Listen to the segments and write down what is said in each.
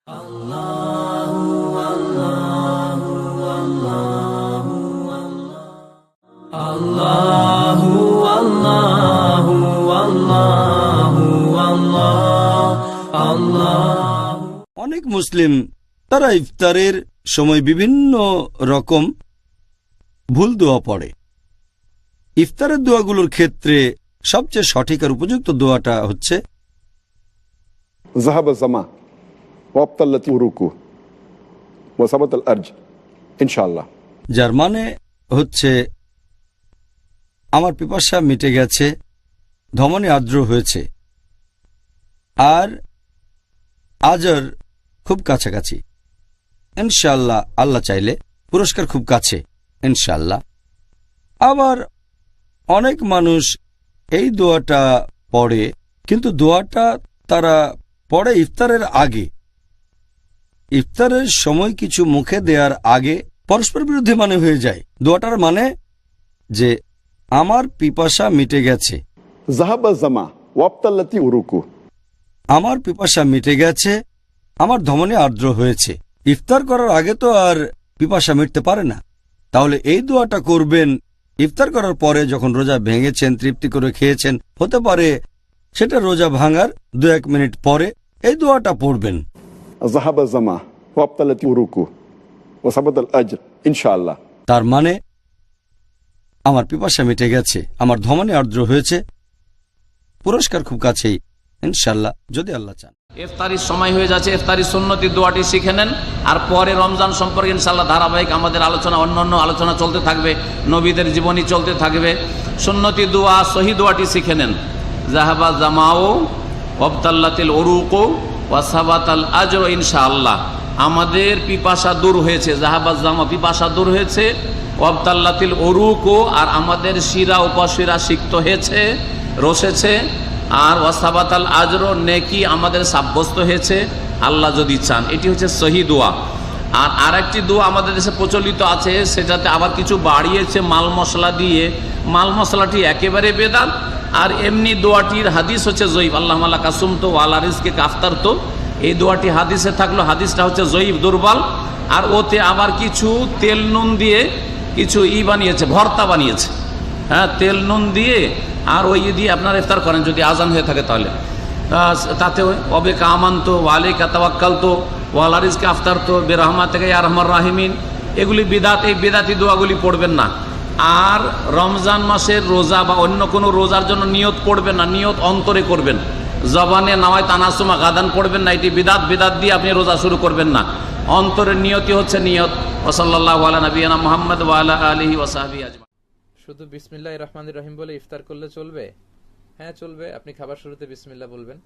অনেক মুসলিম তারা ইফতারের সময় বিভিন্ন রকম ভুল দোয়া পড়ে। ইফতারের দোয়াগুলোর ক্ষেত্রে সবচেয়ে সঠিক আর উপযুক্ত দোয়াটা হচ্ছে যাহাবা জামা ওয়াবতাল্লাতি উরুকু ওয়া সাবাতাল আরজ ইনশাআল্লাহ, যার মানে হচ্ছে আমার পিপাসা মিটে গেছে, ধমনী আর্দ্র হয়েছে, আর আজর খুব কাছাকাছি ইনশাআল্লাহ, আল্লাহ চাইলে পুরস্কার খুব কাছে ইনশাআল্লাহ। আবার অনেক মানুষ এই দোয়াটা পড়ে, কিন্তু দোয়াটা তারা পড়ে ইফতারের আগে। ইফতারের সময় কিছু মুখে দেওয়ার আগে পরস্পর বিরুদ্ধে মানে হয়ে যায়। দোয়াটার মানে যে আমার পিপাসা মিটে গেছে, যাহাবা জামা ওয়াবতাল্লাতি উরুকু, আমার পিপাসা মিটে গেছে, আমার ধমনী আর্দ্র হয়েছে। ইফতার করার আগে তো আর পিপাসা মিটতে পারে না। তাহলে এই দোয়াটা করবেন ইফতার করার পরে, যখন রোজা ভেঙেছেন, তৃপ্তি করে খেয়েছেন। হতে পারে সেটা রোজা ভাঙার 2-1 মিনিট পরে এই দোয়াটা পড়বেন। যাহাবা জামা ওয়াবতাল্লাতি উরুকু ওয়া সাবাতাল আরজ ইনশাআল্লাহ, তার মানে আমার পিপাসা মিটে গেছে, আমার ধমনী আর্দ্র হয়েছে, পুরস্কার খুব কাছেই ইনশাআল্লাহ, যদি আল্লাহ চান। ইফতারির সময় হয়ে যাচ্ছে, ইফতারি সুন্নতি দোয়াটি শিখে নেন। আর পরে রমজান সম্পর্কে ইনশাআল্লাহ ধারাবাহিক আমাদের আলোচনা, অন্যান্য আলোচনা চলতে থাকবে, নবীদের জীবনী চলতে থাকবে। সুন্নতি দোয়া, সহি দোয়াটি শিখে নেন। যাহাবা জামাও ওয়াবতাল্লাতিল উরুকু ওয়া সাবাতাল আজর ইনশাআল্লাহ, আমাদের পিপাসা দূর হয়েছে। যাহাবা জামা, পিপাসা দূর হয়েছে। ওয়াবতাল্লাতিল উরুকু, আর আমাদের শিরা উপশিরা সিক্ত হয়েছে, রসেছে। আর ওয়াসাবাতাল আজর, নেকি আমাদের সাব্যস্ত হয়েছে আল্লাহ যদি চান। এটি হচ্ছে সহি দোয়া। আর আরেকটি দোয়া আমাদের দেশে প্রচলিত আছে, সেটাতে আবার কিছু বাড়িয়েছে মাল মশলা দিয়ে। মাল মশলাটি একেবারে বেদাত। আর এমনি দোয়াটির হাদিস হচ্ছে জয়ীফ। আল্লাহুম্মা লাকা সুমতু ওয়া আলা রিজকিকা আফতারতু, এই দোয়াটি হাদিসে থাকলো, হাদিসটা হচ্ছে জয়ীফ, দুর্বল। আর ওতে আবার কিছু তেল নুন দিয়ে কিছু বানিয়েছে, ভর্তা বানিয়েছে। হ্যাঁ, তেল নুন দিয়ে আর ওই দিয়ে আপনারা ইফতার করেন যদি আজান হয়ে থাকে, তাহলে তাতে অবে কামান্ত ওয়ালে কাতাওয়াক্কাল তো ওয়ালা রিজকে আফতার তো বেরহমা থেকে ইয়া রহমান রাহিমিন, এগুলি বিদাত। এই বেদাতি দোয়াগুলি পড়বেন না। আর রমজান মাসের রোজা বা অন্য কোনো রোজার জন্য নিয়ত পড়বেন না, নিয়ত অন্তরে করবেন। জবানে নাওয়ায় তানাসুমা গাদান পড়বেন না, এটি বিদাত। বিদাত দিয়ে আপনি রোজা শুরু করবেন না, অন্তরের নিয়তি হচ্ছে নিয়ত। ওয়া সাল্লাল্লাহু আলা নবিয়িনা মুহাম্মদ ওয়া আলা আলিহি ওয়া সাহবিহি আজমাইন। শুধু বিসমিল্লাহির রহমানির রহিম বলে ইফতার করলে চলবে? হ্যাঁ চলবে। আপনি খাবার শুরুতে বিসমিল্লাহ বলবেন।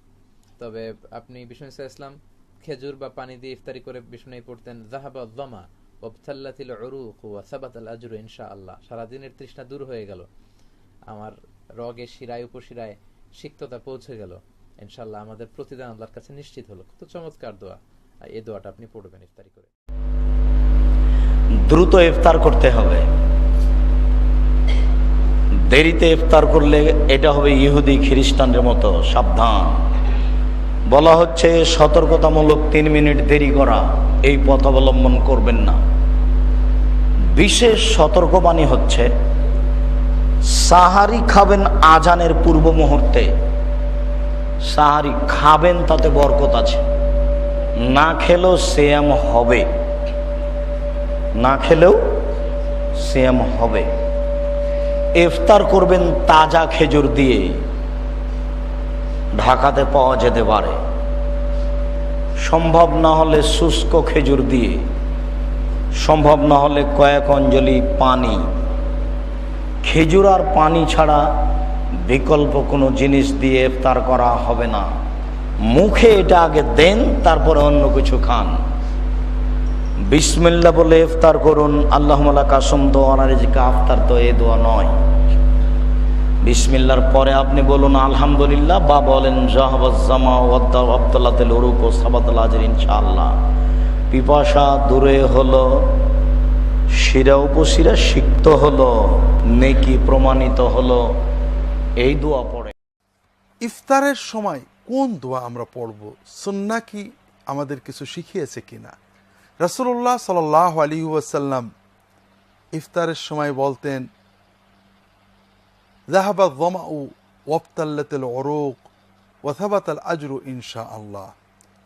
তবে আপনি বিষ্ণু ইসলাম খেজুর বা পানি দিয়ে ইফতারি করে বিষ্ণু পড়তেন যাহাবা যামা ওয়াবতাল্লাতিল উরুক ওয়া সাবাতাল আজরু ইনশাআল্লাহ, সারাদিনের তৃষ্ণা দূর হয়ে গেল, আমার রগে শিরায় উপশিরায় সিক্ততা পৌঁছে গেল, ইনশাআল্লাহ আমাদের প্রতিদান আল্লাহর কাছে নিশ্চিত হলো। কত চমৎকার দোয়া। এই দোয়াটা আপনি পড়বেন ইফতারি করে। দ্রুত ইফতার করতে হবে। দেরিতে ইফতার করলে এটা হবে ইহুদি খ্রিস্টানদের মতো। সাবধান। বলা হচ্ছে সতর্কতামূলক 3 মিনিট দেরি করা, এই পথ অবলম্বন করবেন না। বিশেষ সতর্কবাণী হচ্ছে সাহারি খাবেন আজানের পূর্ব মুহূর্তে। সাহারি খাবেন, তাতে বরকত আছে। না খেলেও সিয়াম হবে, না খেলেও সিয়াম হবে। ইফতার করবেন তাজা খেজুর দিয়ে, ঢাকাতে পাওয়া যেতে পারে। সম্ভব না হলে শুষ্ক খেজুর দিয়ে, সম্ভব না হলে কয়েক অঞ্জলি পানি। খেজুর আর পানি ছাড়া বিকল্প কোনো জিনিস দিয়ে ইফতার করা হবে না। মুখে এটা আগে দেন, তারপরে অন্য কিছু খান। বিসমিল্লাহ বলে ইফতার করুন। আল্লাহুম্মা লাকা সুমতু ওয়া আলা রিজকিকা আফতার তো এই দোয়া নয়। বিসমিল্লাহর পরে আপনি বলুন আলহামদুলিল্লাহ, বা বলেন যাহাবাজ জামা ওয়াবতাল্লাতিল উরুক ওয়া সাবাতাল আজর ইনশাআল্লাহ। পিপাসা দূরে হলো, শিরা উপশিরা সিক্ত হলো, নেকি প্রমাণিত হলো। এই দোয়া পড়ে। ইফতারের সময় কোন দোয়া আমরা পড়ব? সুন্নাহ কি আমাদের কিছু শিখিয়েছে কিনা। রাসূলুল্লাহ সাল্লাল্লাহু আলাইহি ওয়াসাল্লাম ইফতারের সময় বলতেন, যাহাবা যামাউ ওয়াবতাল্লাতিল উরুক ওয়া থাবাতাল আজরু ইনশাআল্লাহ।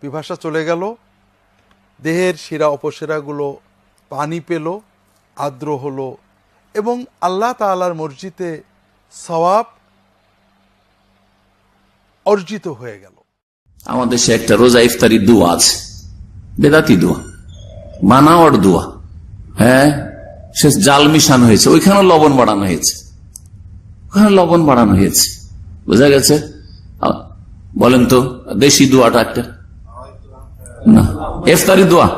পিপাসা চলে গেল, দেহের শিরা উপশিরাগুলো পানি পেল, আর্দ্র হলো এবং আল্লাহ তাআলার মসজিদে সওয়াব অর্জিত হয়ে গেল। আমাদের দেশে একটা রোজা ইফতারি দোয়া আছে, বেদাতি দোয়া, বানাওয়ার দোয়া। হ্যাঁ, সে জাল মিশানো হয়েছে, ওইখানে লবণ বাড়ানো হয়েছে, ওখানে লবণ বাড়ানো হয়েছে, বোঝা গেছে। বলেন তো দেশি দোয়াটা একটা না, ইফতারি দোয়া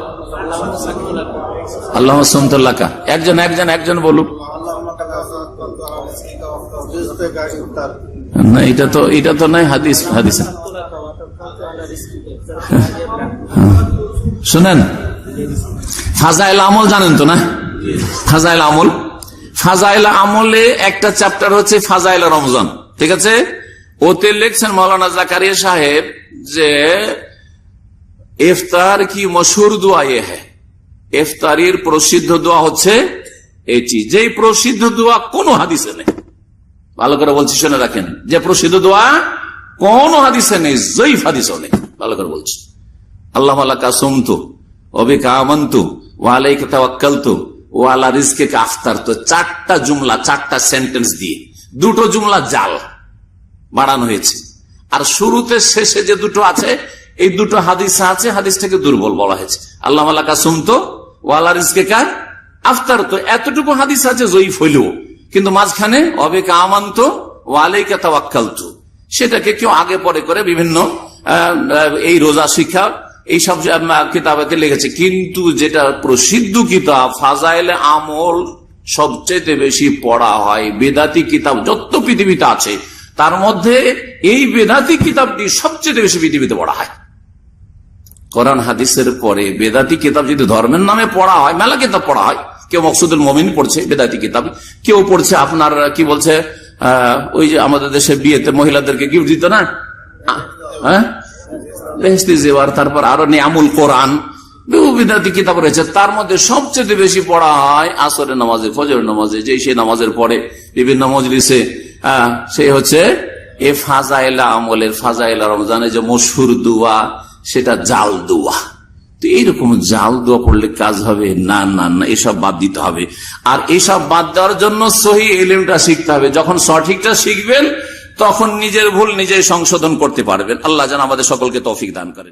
আল্লাহ সুমতুল্লাহ। একজন বলুক না, এটা তো নাই হাদিসে। শুনেন, ফাজাইল আমল জানেন তো না? ফাজাইল আমলে একটা চ্যাপ্টার হচ্ছে ফাজাইল রমজান, ঠিক আছে? ওতে লিখছেন মৌলানা জাকারিয়া সাহেব যে ইফতার কি মশহুর দোয়া এ হ্যায়, ইফতারির প্রসিদ্ধ দোয়া হচ্ছে এটি, যেই প্রসিদ্ধ দোয়া কোন হাদিসে নেই। ভালো করে বলছি, শুনে রাখেন, যে প্রসিদ্ধ দোয়া কোন হাদিসে নেই, জয়ীফ হাদিসও নেই। ভালো করে বলছি, আল্লাহ লাকা সুমতু ওয়া বিকা আমানতু ওয়া আলাইকা তাওয়াক্কালতু ওয়া আলা রিজকিকা আফতারতু। চারটা জুমলা, চারটা সেন্টেন্স দিয়ে দুটো জুমলা জাল বাড়ানো হয়েছে, আর শুরুতে শেষে যে দুটো আছে এই দুটো হাদিস আছে, হাদিসটাকে দুর্বল বলা হয়েছে। আল্লাহ লাকা সুমতু ওয়া আলা রিজকিকা আফতারতু, এতটুকু হাদিস আছে জয়ীফ হইলেও, কিন্তু মাঝখানে ওয়া বিকা আমানতু ওয়া আলাইকা তাওয়াক্কালতু, সেটাকে কেউ আগে পরে করে বিভিন্ন এই রোজা শিক্ষা এইসব কিতাবেতে লেগেছে। কিন্তু যেটা প্রসিদ্ধ কিতাব ফাজাইলে আমল সবচেয়ে বেশি পড়া হয়, বেদাতি কিতাব যত পৃথিবীতে আছে তার মধ্যে এই বেদাতি কিতাবটি সবচেয়ে বেশি পৃথিবীতে পড়া হয়। কোরআন হাদিসের পরে বেদাতি কিতাব যদি ধর্মের নামে পড়া হয়, মেলা কিতাব পড়া হয়। কেউ মকসুদুল মুমিন পড়ছে বেদাতি কিতাব, কেউ পড়ছে আপনার কি বলছে ওই যে আমাদের দেশে বিয়েতে মহিলাদেরকে গিফট দিত না, হ্যাঁ, বেহেশতি জেওয়ার, তারপর আরো নিয়ামুল কোরআন, বহু বিদাতি কিতাব রয়েছে। তার মধ্যে সবচেয়ে বেশি পড়া হয় আসরের নামাজে, ফজরের নামাজে, যে সে নামাজের পরে বিভিন্ন মজলিসে, সে হচ্ছে এ ফাজাইলা আমলের, ফাজাইলা রমজানে যে মশহুর দোয়া, সেটা জাল দোয়া। তো এইরকম জাল দোয়া পড়লে কাজ হবে না, না না, এসব বাদ দিতে হবে। আর এসব বাদ দেওয়ার জন্য সহি ইলমটা শিখতে হবে। যখন সঠিকটা শিখবেন তখন নিজের ভুল নিজেই সংশোধন করতে পারবেন। আল্লাহ যেন আমাদের সকলকে তৌফিক দান করেন।